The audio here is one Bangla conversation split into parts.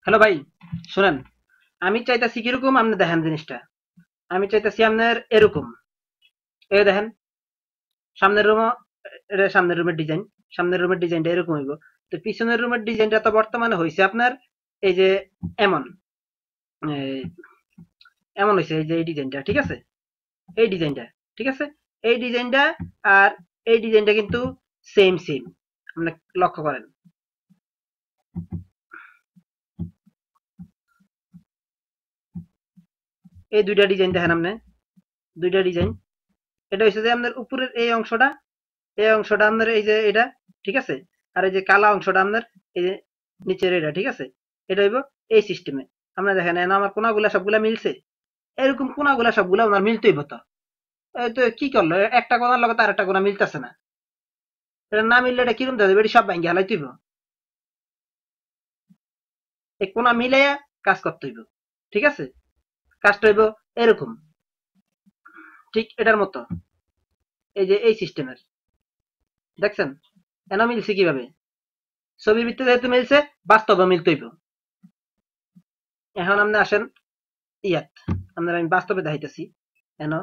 হ্যালো ভাই, শুনেন। আমি চাইতাছি কিরকম আপনি দেখেন জিনিসটা। আমি চাইতাছি আপনার এরকম। এই দেখেন, সামনের রুম, এটা সামনের রুমের ডিজাইন। সামনের রুমের ডিজাইনটা এরকম হইব। তো পিছনের রুমের ডিজাইনটা তো বর্তমানে হয়েছে আপনার এই যে এমন, এই, এমন হয়েছে এই যে এই ডিজাইনটা, ঠিক আছে? এই ডিজাইনটা, ঠিক আছে? এই ডিজাইনটা আর এই ডিজাইনটা কিন্তু সেম সেম। আপনি লক্ষ্য করেন, এই দুইটা ডিজাইন দেখেন আপনি, দুইটা ডিজাইন। এটা হচ্ছে যে আপনার উপরের এই অংশটা, এই অংশটা আপনার এই যে এটা, ঠিক আছে? আর এই যে কালা অংশটা আপনার এই যে নিচের এটা, ঠিক আছে? এটা হইব এই সিস্টেমে। আপনারা দেখেন এখানে আমার কোনাগুলা সবগুলা মিলছে। এরকম কোনাগুলা সবগুলা ওনার মিলতে হইব। তো এই তো কি করলো, একটা কোনার লগে তার একটা কোনা মিলতেছে না। এটা না মিললে এটা কিরম দেবে, এটি সব ভাঙ্গি হালাই তুইব। এই কোনা মিলাইয়া কাজ করতে হইব, ঠিক আছে? কাজটা হইব এরকম, ঠিক এটার মতো। এই যে এই সিস্টেমের, দেখছেন এনা মিলছে কিভাবে? ছবির ভিত্তিতে যেহেতু মিলছে, বাস্তবে মিলতে হইব। এখন আপনি আসেন ইয়াত, আপনার আমি বাস্তবে দেখাইতেছি। কেন,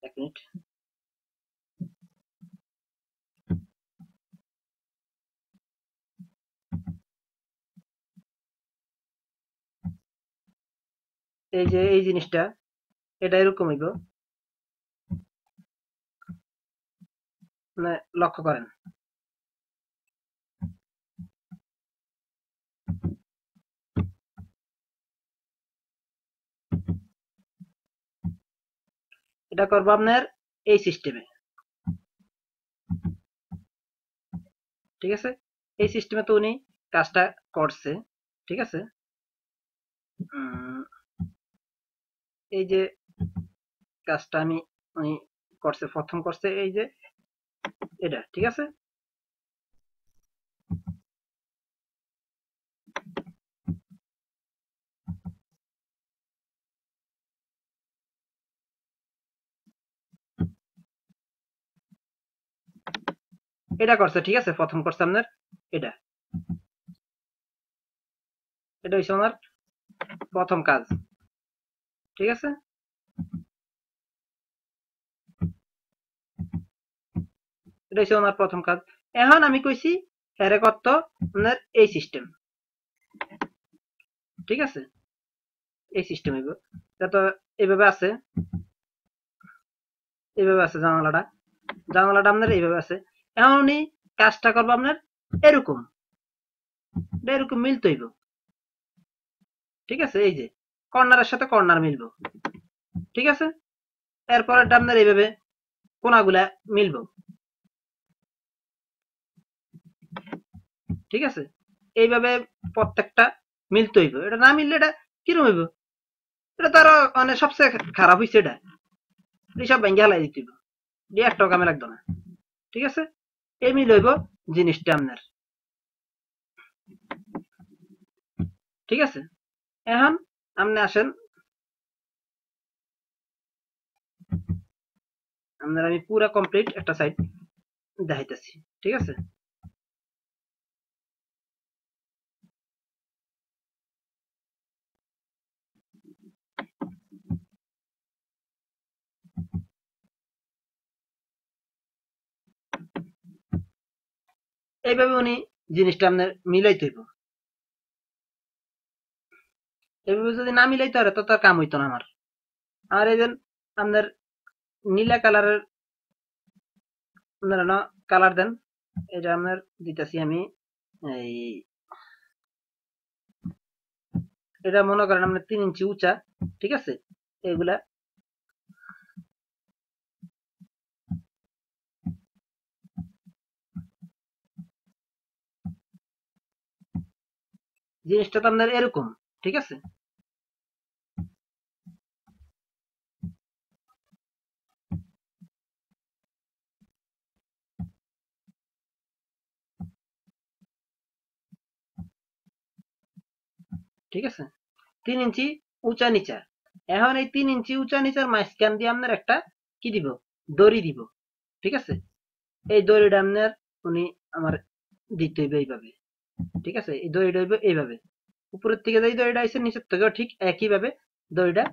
এক মিনিট। এই যে এই জিনিসটা, এটা এরকম হইব, মানে লক্ষ্য করেন। এটা করবো আপনার এই সিস্টেমে, ঠিক আছে? এই সিস্টেমে তো উনি কাজটা করছে, ঠিক আছে? এই যে কাজটা আমি, উনি করছে, প্রথম করছে এই যে এটা, ঠিক আছে? এটা করছে, ঠিক আছে? প্রথম করছে আপনার এটা, এটা হচ্ছে আমার প্রথম কাজ, ঠিক আছে? এটা হচ্ছে আমার প্রথম কাজ। এখন আমি কইছি হ্যারে করত আপনার এই সিস্টেম, ঠিক আছে? এই সিস্টেম হইব। এটা তো এইভাবে আছে, এইভাবে আছে জানালাটা, জানালাটা আপনার এইভাবে আছে। এখন উনি কাজটা করবো আপনার এরকম, এটা এরকম মিলতে হইব, ঠিক আছে? এই যে কর্নারের সাথে কর্নার মিলবো, ঠিক আছে? এরপর এটা আপনার এইভাবে কোনাগুলা মিলবো, ঠিক আছে? এইভাবে প্রত্যেকটা মিলতে হইব। এটা না মিললে এটা কিরম হইব? এটা তো আরো মানে সবচেয়ে খারাপ হইছে। এটা সব ভেঙে হেলাই দিতে হইব, দিয়ে একটাও কামে লাগতো না, ঠিক আছে? এই মিল হইব জিনিসটা আপনার, ঠিক আছে? এখন আপনি আসেন, আপনার আমি পুরা কমপ্লিট একটা সাইড দেখাইতেছি, ঠিক আছে? এইভাবে উনি জিনিসটা আপনার মিলাইতে হইব। এইভাবে যদি না মিলাইতে পারে তো তার কাম হইতো না আমার। আর এই যে আপনার নীলা কালারের, আপনারা না কালার দেন, এটা আপনার দিতেছি আমি। এই এটা মনে করেন আপনার 3 ইঞ্চি উঁচা, ঠিক আছে? এগুলা জিনিসটা তো আপনার এরকম, ঠিক আছে? ঠিক আছে, 3 ইঞ্চি উঁচা নিচা। এখন এই 3 ইঞ্চি উঁচা নিচার মাঝখান দিয়ে আপনার একটা কি দিব, দড়ি দিব, ঠিক আছে? এই দড়িটা আপনার উনি আমার দিতে হইবে এইভাবে, ঠিক আছে, এই দড়িটা হইব এইভাবে, উপরের থেকে যেই দড়িটা আইছে নিচের থেকেও ঠিক একইভাবে দড়িটা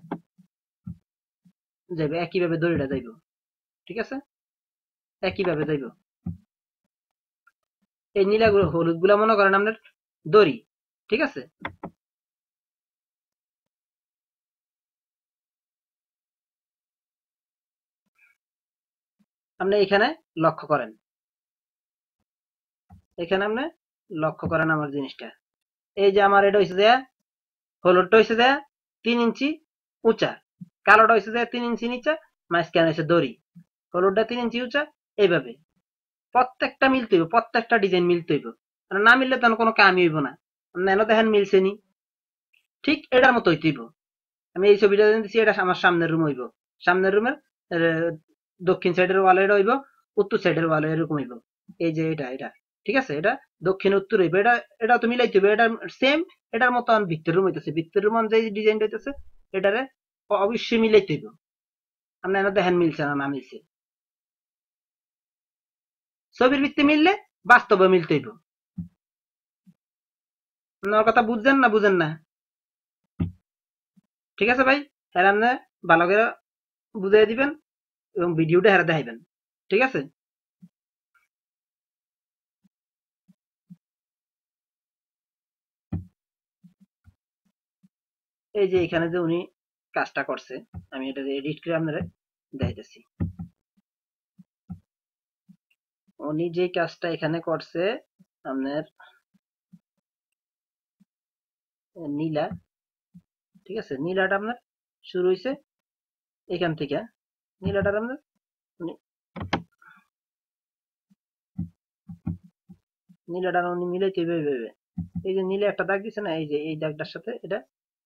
যাইব, একইভাবে দড়িটা যাইব। ঠিক আছে, একইভাবে যাইব। এই নীলা হলুদ গুলা মনে করেন আপনার দড়ি। ঠিক আছে, আপনি এখানে লক্ষ্য করেন, এখানে আপনি লক্ষ্য করেন আমার জিনিসটা। এই যে আমার এটা হয়েছে যে হলুদটা হয়েছে যে 3 ইঞ্চি উঁচা, কালোটা হয়েছে যে 3 ইঞ্চি নিচা, মাঝখানে হয়েছে দড়ি। হলুদটা 3 ইঞ্চি উঁচা, এইভাবে প্রত্যেকটা মিলতে হইব, প্রত্যেকটা ডিজাইন মিলতে হইব, না মিললে তখন কোনো কামই হইব না। নেন দেখেন মিলছে নি, ঠিক এটার মতো হইতে হইব। আমি এই ছবিটা দিচ্ছি, এটা আমার সামনের রুম হইব, সামনের রুমের দক্ষিণ সাইডের ওয়ালে এটা হইব, উত্তর সাইডের ওয়ালে এরকম হইব। এই যে এটা এটা ঠিক আছে, এটা দক্ষিণ উত্তর হইব, এটা এটা তো মিলাইতে হইবে, এটা সেম এটার মতো ভিতর রুম হইতেছে, ভিতর রুম যে ডিজাইনটা হইতেছে এটারে অবশ্যই মিলাইতে হইব। আপনি এনে দেখেন মিলছে না না মিলছে, ছবির ভিত্তি মিললে বাস্তবে মিলতে হইব। আপনার কথা বুঝছেন না বুঝেন না? ঠিক আছে ভাই, হ্যাঁ আপনি ভালো করে বুঝাই দিবেন এবং ভিডিওটা হেরা দেখাইবেন। ঠিক আছে, এই যে এখানে যে উনি কাজটা করছে, আমি এটা এডিট করে আপনারা দেখাইতেছি। উনি যে কাজটা এখানে করছে আপনার নীলা, ঠিক আছে, নীলাটা আপনার শুরু হয়েছে এখান থেকে, নীলাটা আপনার নীলাটা উনি মিলাইতে হইবে। এই যে নীলে একটা দাগ দিছে না, এই যে এই দাগটার সাথে এটা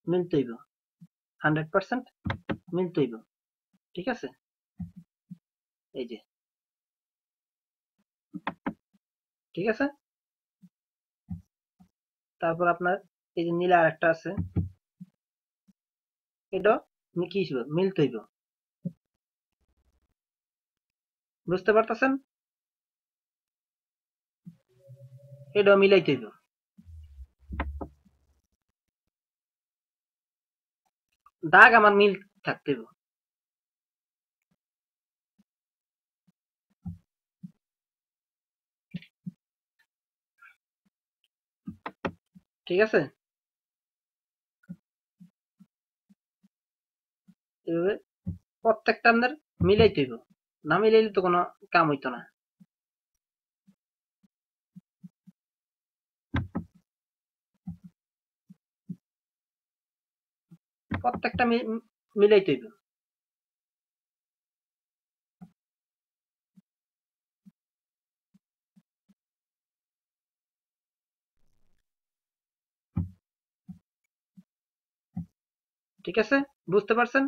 মিলতে হইব, 100% মিলতে হইব। ঠিক আছে, এই যে ঠিক আছে, তারপর আপনার এই যে নীলা আরেকটা আছে, এটা কি হইব মিলতে হইব। বুঝতে পারতেছেন? এটাও মিলাইতে হইব। দাগ আমার মিল থাকতে হইব। ঠিক আছে, এভাবে প্রত্যেকটা আপনার মিলাইতে হইব, না মিলাইলে তো কোনো কাম হইতো না। প্রত্যেকটা মিলাইতে হইব। ঠিক আছে, বুঝতে পারছেন?